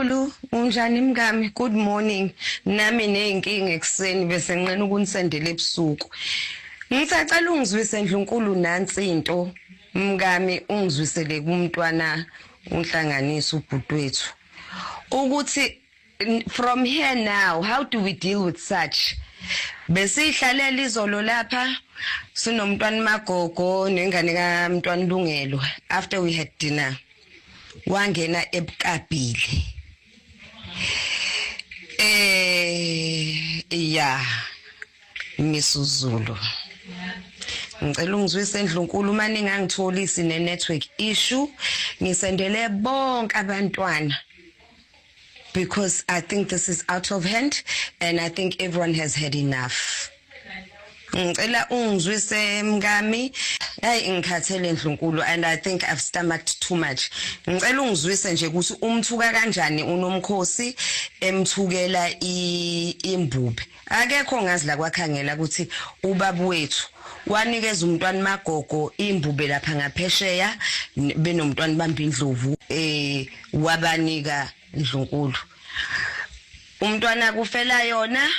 Ndlunkulu, unjani mngami? Good morning. Nami neyinkinga ekseni bese nqena ukunisendela ebusuku. Ngisacela ungizwise Ndlunkulu nansi into. Mngami ungizwisele kumntwana unhlanganisa ubhutwethu. Ukuthi from here now, how do we deal with such? Besihlalela izolo lapha sinomntwana Magogo nengane kaMntwana Lungelo after we had dinner. Wangena ebukabhile yeah Misuzulu ngicela ungizwise Ndlunkulu manje ngangitholisi ne network issue ngisendele bonke abantwana because I think this is out of hand and I think everyone has had enough. Ngicela ungizwise mngami ngikhathele Ndlunkulu and I think I've stomached too much. Ngicela ungizwise nje ukuthi umthuka kanjani uNomkhosi emthukela imbube. Akekho ngazi la kwakhangela ukuthi ubaba wethu wanikeza umntwana Magogo imbube lapha ngaphesheya benomntwana bambindlovu wabanika Ndlunkulu. Umntwana kufela yona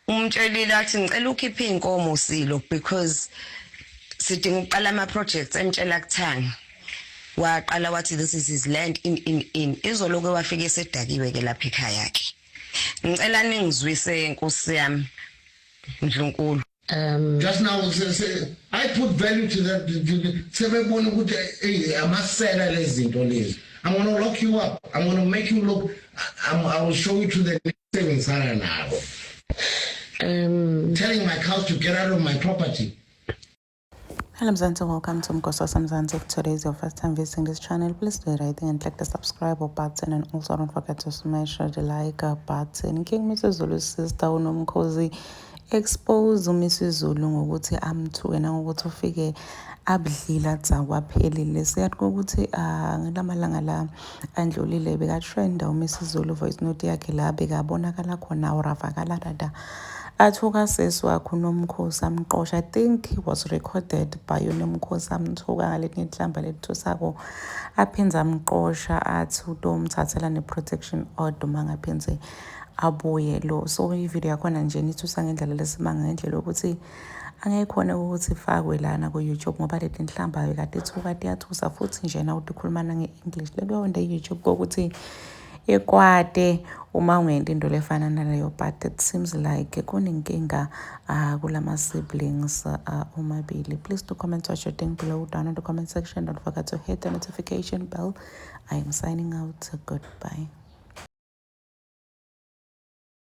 umtshelile athi ngicela ukhiphe inkomo silo because sidinga ukuqala ama projects emtshela kuthanga. Waqala wathi this is his land in izoloke wafika esedakiwe ke lapha ekhaya yakhe. Ngicela ningizwise Nkosi yami Ndlunkulu. Just now I put value to that. Sebebona ukuthi amasela lezinto lezi. I'm going to lock you up. I'm going to make you look. I will show you to the next savings now. Telling my cows to get out of my property. Hello Mzansi, welcome to Mkososa Mzansi. If today is your first time visiting this channel, please do the right thing and click the subscribe button, and also don't forget to smash the like button. King Mrs. Zulu's sister uNomkhosi expose Mrs. Zulu ngokuthi amthuke nangokuthi ufike abdlila dzawaphelile. Siyatho ukuthi ngelamalanga la andlulile bekatrenda uMrs. Zulu voice note yakhe la bekabonakala khona uravakala dada athuka sesi wakhe uNomkhosi amqosha. I think he was recorded by uNomkhosi amthuka ngalethi inhlamba lethusako aphenza amqosha athi utomthathela ne-protection order mangaphenze abuye lo. So ivideo yakhona nje nithusa ngendlela lesimanga ngendlela ukuthi angekhona ukuthi ifakwe lana ku-YouTube ngoba leti inhlamba bekade ithuka tiyathusa futhi nje na ukhulumana nge-English leyo nde YouTube kokuthi ekwade uma ungenda into lefana naleyo, but it seems like kunenkinga kulama siblings omabili. Please do comment what you think below down in the comment section. Don't forget to hit the notification bell. I am signing out. Goodbye.